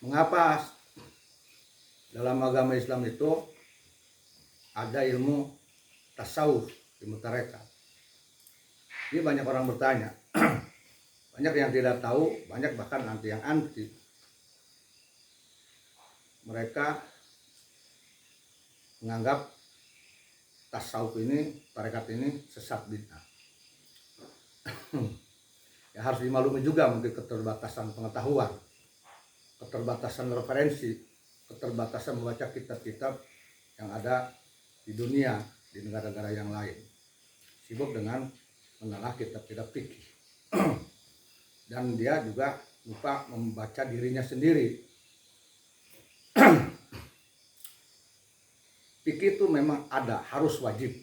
Mengapa dalam agama Islam itu ada ilmu tasawuf, ilmu tarekat? Ini banyak orang bertanya, banyak yang tidak tahu, banyak bahkan nanti yang anti. Mereka menganggap tasawuf ini, tarekat ini sesat bid'ah. Ya harus dimaklumi juga mungkin keterbatasan pengetahuan, keterbatasan referensi, keterbatasan membaca kitab-kitab yang ada di dunia, di negara-negara yang lain. Sibuk dengan menelaah kitab-kitab fikih. Dan dia juga lupa membaca dirinya sendiri. Fikih itu memang ada, harus wajib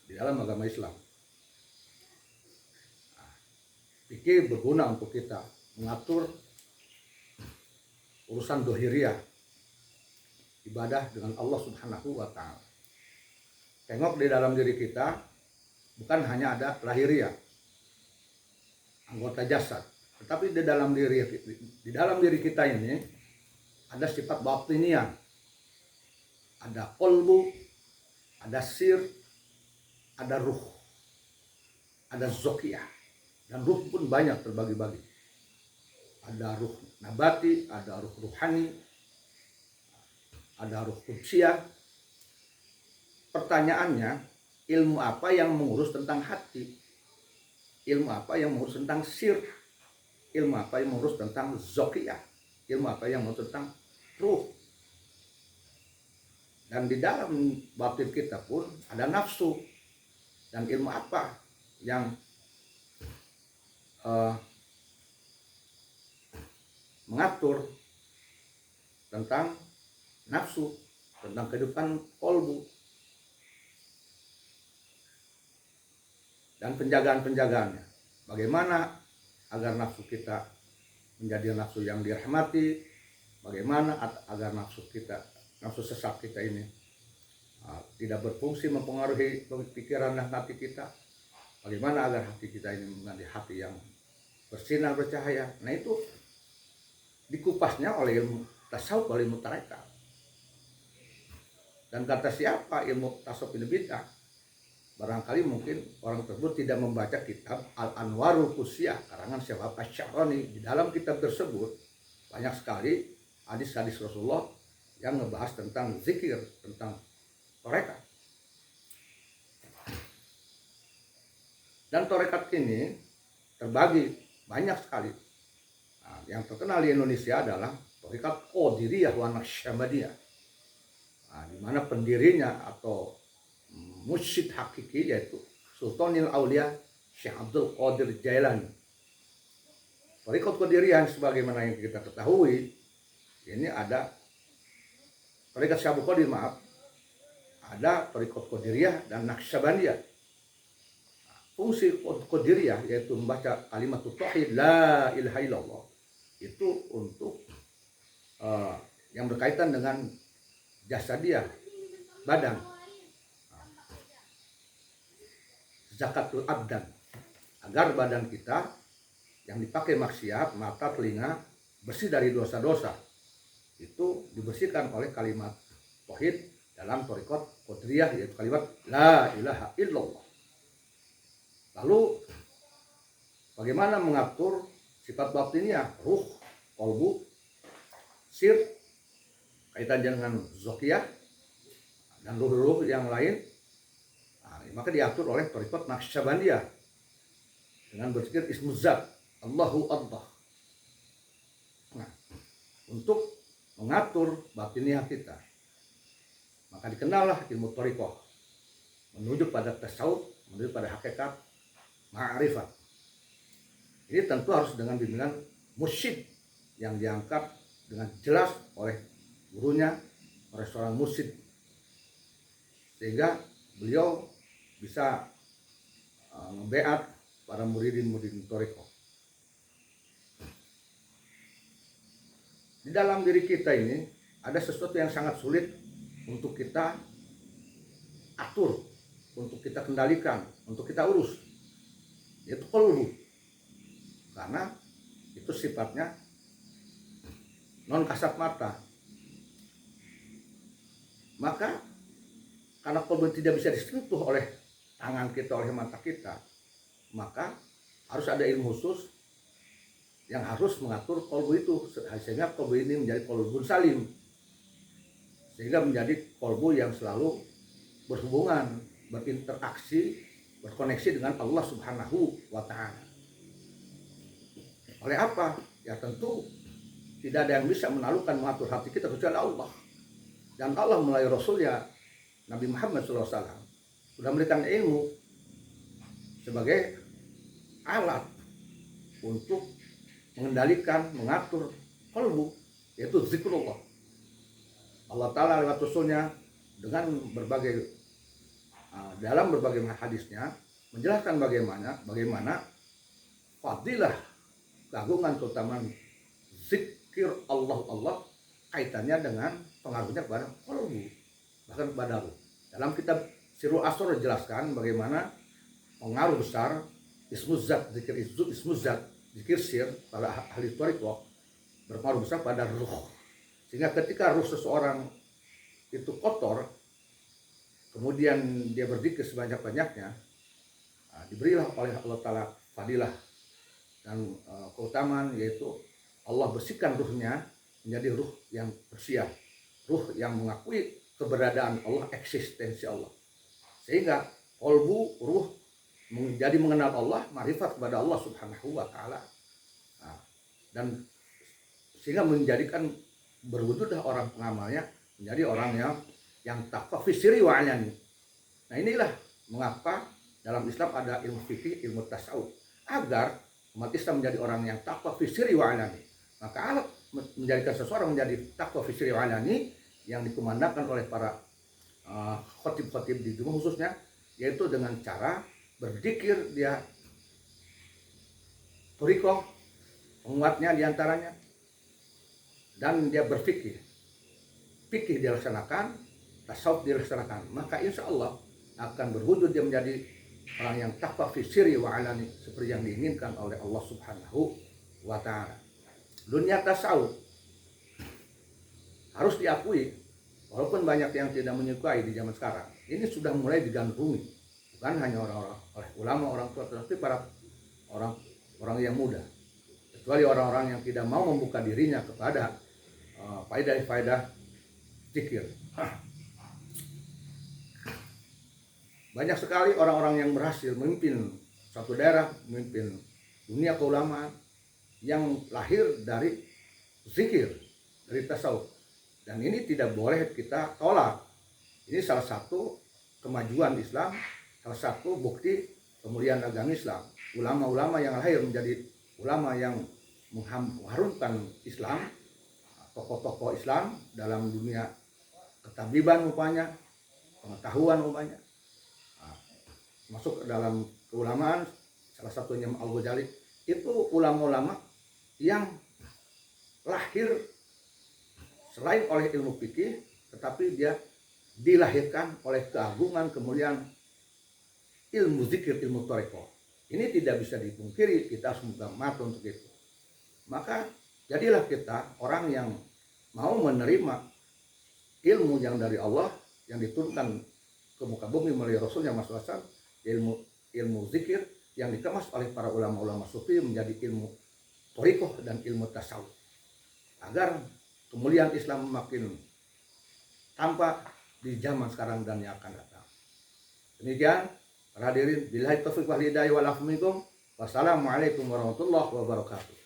di dalam agama Islam. Fikih berguna untuk kita mengatur urusan dohiriyah, ibadah dengan Allah Subhanahu wa Ta'ala. Tengok di dalam diri kita, bukan hanya ada lahiriah, anggota jasad, tetapi di dalam diri kita ini ada sifat batiniah, ada qalbu, ada sir, ada ruh, ada zokiyah. Dan ruh pun banyak terbagi-bagi. Ada ruh nabati, ada ruh ruhani, ada ruh qudusiyah. Pertanyaannya, ilmu apa yang mengurus tentang hati? Ilmu apa yang mengurus tentang sir? Ilmu apa yang mengurus tentang zokiyah? Ilmu apa yang mengurus tentang ruh? Dan di dalam batin kita pun ada nafsu. Dan ilmu apa yang mengatur tentang nafsu, tentang kehidupan kolbu, dan penjagaan-penjagaannya. Bagaimana agar nafsu kita menjadi nafsu yang dirahmati, bagaimana agar nafsu sesat kita ini tidak berfungsi mempengaruhi pikiran dan hati kita, bagaimana agar hati kita ini menjadi hati yang bersinar, bercahaya. Nah itu dikupasnya oleh ilmu tasawuf, oleh ilmu tarekat. Dan kata siapa ilmu tasawuf ini bid'ah? Barangkali mungkin orang tersebut tidak membaca kitab Al-Anwarul Qusiyah karangan Syekh Asy-Sya'rani. Di dalam kitab tersebut banyak sekali hadis-hadis Rasulullah yang ngebahas tentang zikir, tentang tarekat. Dan tarekat ini terbagi banyak sekali. Nah, yang terkenal di Indonesia adalah tarekat Qadiriyah wa Naqsyabandiyah. Nah, di mana pendirinya atau mursyid hakiki yaitu Sultanul Aulia Syekh Abdul Qadir Jailani. Tarekat Qadiriyah sebagaimana yang kita ketahui, ini ada tarekat Syekh Abdul Qadir, ada tarekat Qadiriyah dan Naqsyabandiyah. Fungsi Qadiriyah yaitu membaca kalimat tauhid la ilaha illallah itu untuk yang berkaitan dengan jasadiah, badan, zakatul abdan, agar badan kita yang dipakai maksiat, mata, telinga bersih dari dosa-dosa, itu dibersihkan oleh kalimat tauhid dalam tarekat Qadiriyah yaitu kalimat la ilaha illallah. Lalu bagaimana mengatur sifat batinnya, ruh, qalbu, sir, kaitannya dengan zokiyah dan ruh-ruh yang lain. Nah, maka diatur oleh tarekat Naqsyabandiyah dengan berzikir ismuzat, Allahu Allah. Nah, untuk mengatur batiniah kita, maka dikenallah ilmu tarekat menuju pada tasawuf, menuju pada hakikat ma'rifat. Ini tentu harus dengan bimbingan mursyid yang diangkat dengan jelas oleh gurunya, oleh seorang mursyid, sehingga beliau bisa ngebeat para muridin-muridin tarekat. Di dalam diri kita ini ada sesuatu yang sangat sulit untuk kita atur, untuk kita kendalikan, untuk kita urus, yaitu qalbu. Karena itu sifatnya non kasat mata. Maka karena kolbu tidak bisa disentuh oleh tangan kita, oleh mata kita, maka harus ada ilmu khusus yang harus mengatur kolbu itu, sehingga kolbu ini menjadi kolbun salim, sehingga menjadi kolbu yang selalu berhubungan, berinteraksi, berkoneksi dengan Allah Subhanahu wa Ta'ala. Oleh apa? Ya tentu tidak ada yang bisa menaklukkan, mengatur hati kita kecuali Allah. Dan Allah melalui Rasulnya Nabi Muhammad SAW sudah memberikan ilmu sebagai alat untuk mengendalikan, mengatur kolbu, yaitu zikrullah. Allah Ta'ala lewat Rasulnya dengan berbagai dalam berbagai hadisnya menjelaskan bagaimana fadilah, keagungan, keutamaan zikir Allah kaitannya dengan pengaruhnya kepada kolbu, bahkan kepada ruh. Dalam kitab Sirul Asrar dijelaskan bagaimana pengaruh besar ismuzat, zikir sir para ahli thariqah berpengaruh besar pada ruh, sehingga ketika ruh seseorang itu kotor, kemudian dia berzikir sebanyak-banyaknya, diberilah oleh Allah Ta'ala fadilah dan keutamaan, yaitu Allah bersihkan ruhnya menjadi ruh yang bersih, ruh yang mengakui keberadaan Allah, eksistensi Allah, sehingga kolbu, ruh menjadi mengenal Allah, marifat kepada Allah Subhanahu wa Ta'ala, dan sehingga menjadikan berwujudlah orang pengamalnya menjadi orang yang takwa fisiri wa alani. Nah, inilah mengapa dalam Islam ada ilmu fikih, ilmu tasawuf, agar umat Islam menjadi orang yang takwa fisiri wa alani. Maka alat menjadikan seseorang menjadi takwa fisiri wa alani yang dikumandangkan oleh para khotib-khotib di Jumat khususnya, yaitu dengan cara berzikir dia thariqah, penguatnya diantaranya, dan dia berfikih, fikih dilaksanakan, tasawuf dilaksanakan, maka insya Allah akan berwujud dia menjadi orang yang takwa fi sirri wa alani, seperti yang diinginkan oleh Allah Subhanahu wa Ta'ala. Dunia tasawuf harus diakui, walaupun banyak yang tidak menyukai di zaman sekarang, ini sudah mulai digandrungi, bukan hanya orang-orang oleh ulama, orang tua, tetapi para orang yang muda, kecuali orang-orang yang tidak mau membuka dirinya kepada faedah-faedah zikir. Banyak sekali orang-orang yang berhasil memimpin suatu daerah, memimpin dunia keulamaan yang lahir dari zikir, dari tasawuf. Dan ini tidak boleh kita tolak. Ini salah satu kemajuan Islam, salah satu bukti kemuliaan agama Islam. Ulama-ulama yang lahir menjadi ulama yang mengharumkan Islam, tokoh-tokoh Islam dalam dunia ketabiban upanya, pengetahuan upanya, masuk ke dalam keulamaan, salah satunya Al-Ghazali, itu ulama-ulama yang lahir selain oleh ilmu fikih, tetapi dia dilahirkan oleh keagungan kemuliaan ilmu zikir, ilmu thariqah. Ini tidak bisa dipungkiri, kita harus buka mata untuk itu. Maka jadilah kita orang yang mau menerima ilmu yang dari Allah, yang diturunkan ke muka bumi melalui Rasulnya Mas Wasan, ilmu zikir yang dikemas oleh para ulama-ulama sufi menjadi ilmu thariqah dan ilmu tasawuf, agar kemuliaan Islam makin tampak di zaman sekarang dan yang akan datang. Demikian para hadirin, billahi taufiq wal hidayah wal afu minkum. Wassalamualaikum warahmatullahi wabarakatuh.